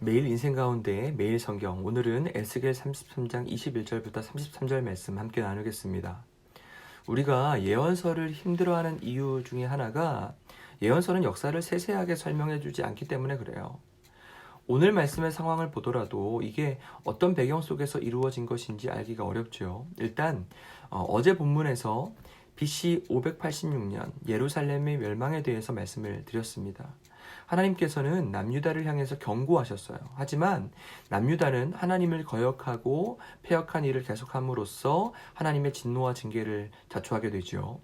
매일 인생 가운데 매일 성경, 오늘은 에스겔 33장 21절부터 33절 말씀 함께 나누겠습니다. 우리가 예언서를 힘들어하는 이유 중에 하나가 예언서는 역사를 세세하게 설명해 주지 않기 때문에 그래요. 오늘 말씀의 상황을 보더라도 이게 어떤 배경 속에서 이루어진 것인지 알기가 어렵죠. 일단 어제 본문에서 BC 586년 예루살렘의 멸망에 대해서 말씀을 드렸습니다. 하나님께서는 남유다를 향해서 경고하셨어요. 하지만 남유다는 하나님을 거역하고 패역한 일을 계속함으로써 하나님의 진노와 징계를 자초하게 되죠.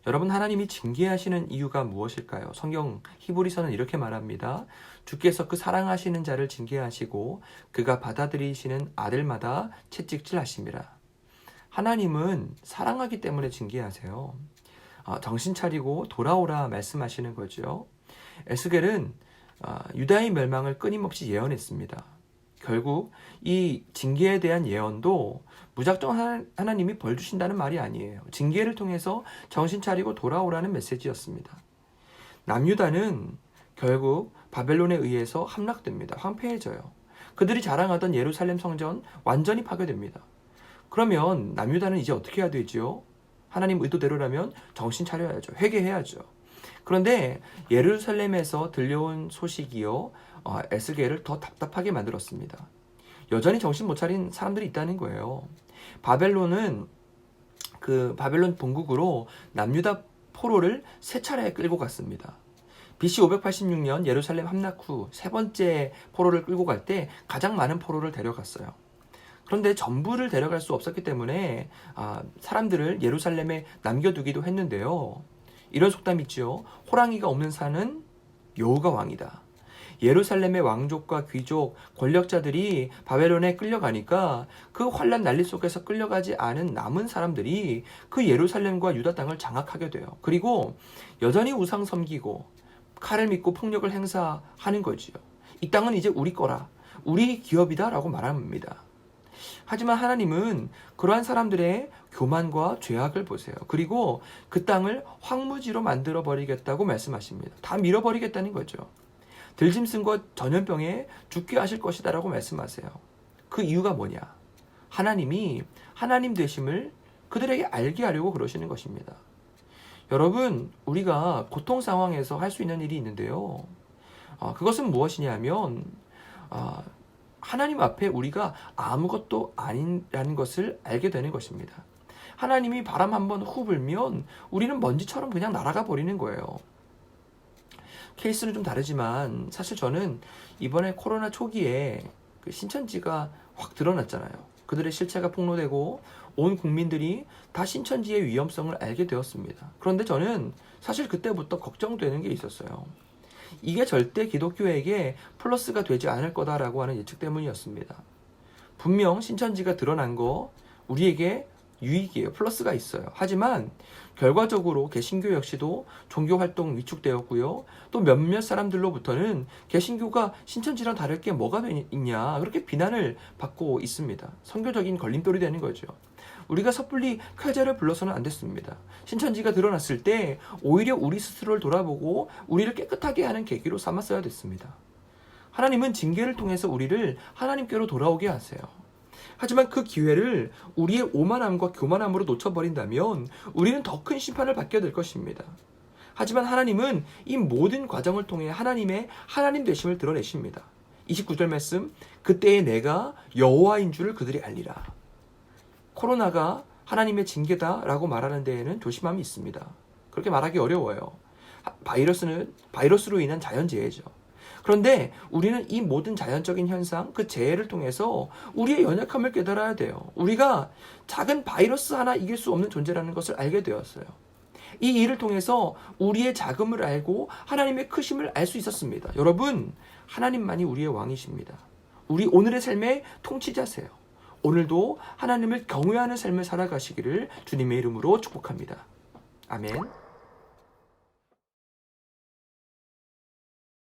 여러분, 하나님이 징계하시는 이유가 무엇일까요? 성경 히브리서는 이렇게 말합니다. 주께서 그 사랑하시는 자를 징계하시고 그가 받아들이시는 아들마다 채찍질하심이라. 하나님은 사랑하기 때문에 징계하세요. 정신 차리고 돌아오라 말씀하시는 거죠. 에스겔은 유다의 멸망을 끊임없이 예언했습니다. 결국 이 징계에 대한 예언도 무작정 하나님이 벌 주신다는 말이 아니에요. 징계를 통해서 정신 차리고 돌아오라는 메시지였습니다. 남유다는 결국 바벨론에 의해서 함락됩니다. 황폐해져요. 그들이 자랑하던 예루살렘 성전 완전히 파괴됩니다. 그러면 남유다는 이제 어떻게 해야 되죠? 하나님 의도대로라면 정신 차려야죠. 회개해야죠. 그런데 예루살렘에서 들려온 소식이요, 에스겔을 더 답답하게 만들었습니다. 여전히 정신 못 차린 사람들이 있다는 거예요. 바벨론은 그 바벨론 본국으로 남유다 포로를 세 차례 끌고 갔습니다. BC 586년 예루살렘 함락 후 세 번째 포로를 끌고 갈 때 가장 많은 포로를 데려갔어요. 그런데 전부를 데려갈 수 없었기 때문에 사람들을 예루살렘에 남겨두기도 했는데요. 이런 속담이 있죠. 호랑이가 없는 산은 여호가 왕이다. 예루살렘의 왕족과 귀족, 권력자들이 바벨론에 끌려가니까 그 환란 난리 속에서 끌려가지 않은 남은 사람들이 그 예루살렘과 유다 땅을 장악하게 돼요. 그리고 여전히 우상 섬기고 칼을 믿고 폭력을 행사하는 거지요. 이 땅은 이제 우리 거라, 우리 기업이다라고 말합니다. 하지만 하나님은 그러한 사람들의 교만과 죄악을 보세요. 그리고 그 땅을 황무지로 만들어 버리겠다고 말씀하십니다. 다 밀어버리겠다는 거죠. 들짐승과 전염병에 죽게 하실 것이다라고 말씀하세요. 그 이유가 뭐냐? 하나님이 하나님 되심을 그들에게 알게 하려고 그러시는 것입니다. 여러분, 우리가 고통 상황에서 할 수 있는 일이 있는데요. 그것은 무엇이냐면 하나님 앞에 우리가 아무것도 아니라는 것을 알게 되는 것입니다. 하나님이 바람 한번 후 불면 우리는 먼지처럼 그냥 날아가 버리는 거예요. 케이스는 좀 다르지만 사실 저는 이번에 코로나 초기에 그 신천지가 확 드러났잖아요. 그들의 실체가 폭로되고 온 국민들이 다 신천지의 위험성을 알게 되었습니다. 그런데 저는 사실 그때부터 걱정되는 게 있었어요. 이게 절대 기독교에게 플러스가 되지 않을 거다라고 하는 예측 때문이었습니다. 분명 신천지가 드러난 거 우리에게 유익이에요. 플러스가 있어요. 하지만 결과적으로 개신교 역시도 종교활동 위축되었고요. 또 몇몇 사람들로부터는 개신교가 신천지랑 다를 게 뭐가 있냐, 그렇게 비난을 받고 있습니다. 선교적인 걸림돌이 되는 거죠. 우리가 섣불리 칼자를 불러서는 안 됐습니다. 신천지가 드러났을 때 오히려 우리 스스로를 돌아보고 우리를 깨끗하게 하는 계기로 삼았어야 됐습니다. 하나님은 징계를 통해서 우리를 하나님께로 돌아오게 하세요. 하지만 그 기회를 우리의 오만함과 교만함으로 놓쳐버린다면 우리는 더 큰 심판을 받게 될 것입니다. 하지만 하나님은 이 모든 과정을 통해 하나님의 하나님 되심을 드러내십니다. 29절 말씀, 그때에 내가 여호와인 줄을 그들이 알리라. 코로나가 하나님의 징계다라고 말하는 데에는 조심함이 있습니다. 그렇게 말하기 어려워요. 바이러스로 인한 자연재해죠. 그런데 우리는 이 모든 자연적인 현상, 그 재해를 통해서 우리의 연약함을 깨달아야 돼요. 우리가 작은 바이러스 하나 이길 수 없는 존재라는 것을 알게 되었어요. 이 일을 통해서 우리의 작음을 알고 하나님의 크심을 알 수 있었습니다. 여러분, 하나님만이 우리의 왕이십니다. 우리 오늘의 삶의 통치자세요. 오늘도 하나님을 경외하는 삶을 살아가시기를 주님의 이름으로 축복합니다. 아멘.